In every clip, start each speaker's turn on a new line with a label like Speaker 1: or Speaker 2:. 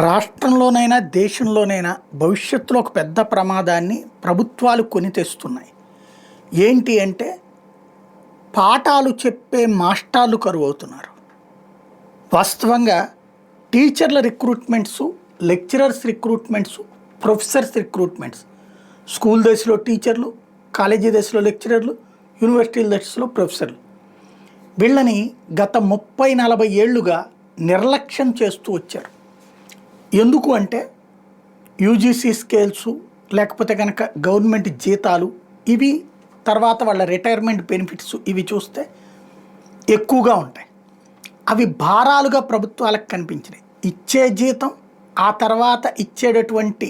Speaker 1: రాష్ట్రంలోనైనా దేశంలోనైనా భవిష్యత్తులో ఒక పెద్ద ప్రమాదాన్ని ప్రభుత్వాలు కొని తెస్తున్నాయి. ఏంటి అంటే పాఠాలు చెప్పే మాస్టర్లు కరువు అవుతున్నారు. వాస్తవంగా టీచర్ల recruitments, lecturers recruitments, professors recruitments, school దశలో టీచర్లు, కాలేజీ దశలో లెక్చరర్లు, యూనివర్సిటీల దశలో ప్రొఫెసర్లు, వీళ్ళని గత 30-40 ఏళ్లుగా నిర్లక్ష్యం చేస్తూ వచ్చారు. ఎందుకు అంటే యూజీసీ స్కేల్సు, లేకపోతే కనుక గవర్నమెంట్ జీతాలు, ఇవి తర్వాత వాళ్ళ రిటైర్మెంట్ బెనిఫిట్స్ ఇవి చూస్తే ఎక్కువగా ఉంటాయి. అవి భారాలుగా ప్రభుత్వాలకు కనిపించినాయి. ఇచ్చే జీతం, ఆ తర్వాత ఇచ్చేటటువంటి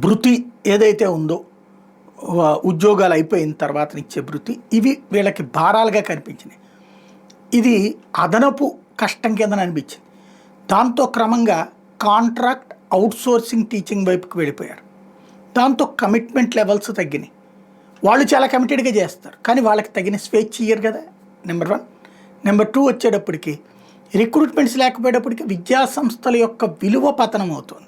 Speaker 1: భృతి ఏదైతే ఉందో, ఉద్యోగాలు అయిపోయిన తర్వాత ఇచ్చే భృతి, ఇవి వీళ్ళకి భారాలుగా కనిపించినాయి. ఇది అదనపు కష్టం కింద అనిపించింది. దాంతో క్రమంగా కాంట్రాక్ట్ అవుట్సోర్సింగ్ టీచింగ్ వైపుకి వెళ్ళిపోయారు. దాంతో కమిట్మెంట్ లెవెల్స్ తగ్గినాయి. వాళ్ళు చాలా కమిటెడ్గా చేస్తారు, కానీ వాళ్ళకి తగిన స్వేచ్ఛ ఇయ్యరు కదా. నెంబర్ 1. నెంబర్ 2 వచ్చేటప్పటికి రిక్రూట్మెంట్స్ లేకపోయేటప్పటికి విద్యాసంస్థల యొక్క విలువ పతనం అవుతుంది.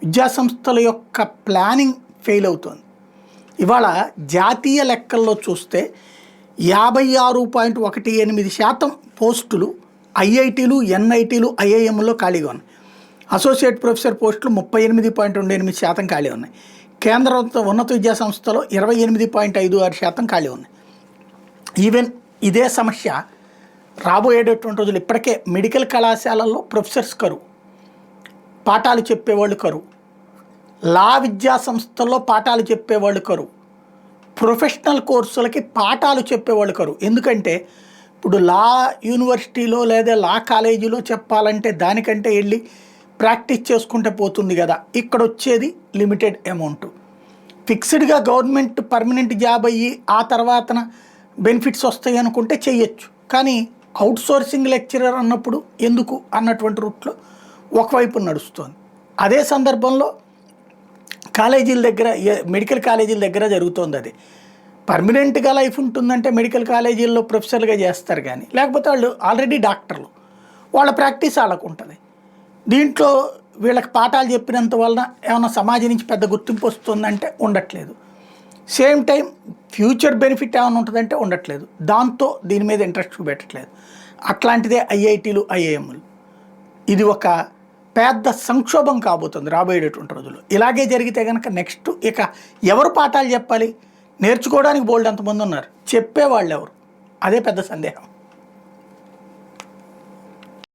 Speaker 1: విద్యాసంస్థల యొక్క ప్లానింగ్ ఫెయిల్ అవుతుంది. ఇవాళ జాతీయ లెక్కల్లో చూస్తే 56.18% పోస్టులు ఐఐటీలు, ఎన్ఐటీలు, ఐఐఎంలో ఖాళీగా ఉన్నాయి. అసోసియేట్ ప్రొఫెసర్ పోస్టులు 38.28% ఖాళీ ఉన్నాయి. కేంద్ర ఉన్నత విద్యా సంస్థలో 28.56% ఖాళీ ఉన్నాయి. ఈవెన్ ఇదే సమస్య రాబోయేటటువంటి రోజులు. ఇప్పటికే మెడికల్ కళాశాలల్లో ప్రొఫెసర్స్ కరువు, పాఠాలు చెప్పేవాళ్ళు కరువు, లా విద్యా సంస్థల్లో పాఠాలు చెప్పేవాళ్ళు కరువు, ప్రొఫెషనల్ కోర్సులకి పాఠాలు చెప్పేవాళ్ళు కరువు. ఎందుకంటే ఇప్పుడు లా యూనివర్సిటీలో లేదా లా కాలేజీలో చెప్పాలంటే దానికంటే వెళ్ళి ప్రాక్టీస్ చేసుకుంటే పోతుంది కదా. ఇక్కడ వచ్చేది లిమిటెడ్ అమౌంట్. ఫిక్స్డ్గా గవర్నమెంట్ పర్మనెంట్ జాబ్ అయ్యి ఆ తర్వాతన బెనిఫిట్స్ వస్తాయి అనుకుంటే చెయ్యొచ్చు. కానీ అవుట్సోర్సింగ్ లెక్చరర్ అన్నప్పుడు ఎందుకు అన్నటువంటి రూట్లో ఒకవైపు నడుస్తుంది. అదే సందర్భంలో కాలేజీల దగ్గర, మెడికల్ కాలేజీల దగ్గర జరుగుతుంది. అది పర్మనెంట్గా లైఫ్ ఉంటుందంటే మెడికల్ కాలేజీల్లో ప్రొఫెసర్గా చేస్తారు, కానీ లేకపోతే వాళ్ళు ఆల్రెడీ డాక్టర్లు, వాళ్ళ ప్రాక్టీస్ వాళ్ళకు ఉంటుంది. దీంట్లో వీళ్ళకి పాఠాలు చెప్పినంత వలన ఏమైనా సమాజం నుంచి పెద్ద గుర్తింపు వస్తుందంటే ఉండట్లేదు. సేమ్ టైం ఫ్యూచర్ బెనిఫిట్ ఏమైనా ఉంటుందంటే ఉండట్లేదు. దాంతో దీని మీద ఇంట్రెస్ట్ చూపెట్టట్లేదు. అట్లాంటిదే ఐఐటీలు, ఐఐఎంలు. ఇది ఒక పెద్ద సంక్షోభం కాబోతుంది రాబోయేటటువంటి రోజుల్లో. ఇలాగే జరిగితే కనుక నెక్స్ట్ ఇక ఎవరు పాఠాలు చెప్పాలి? నేర్చుకోవడానికి బోల్డ్ అంతమంది ఉన్నారు, చెప్పేవాళ్ళు ఎవరు? అదే పెద్ద సందేహం.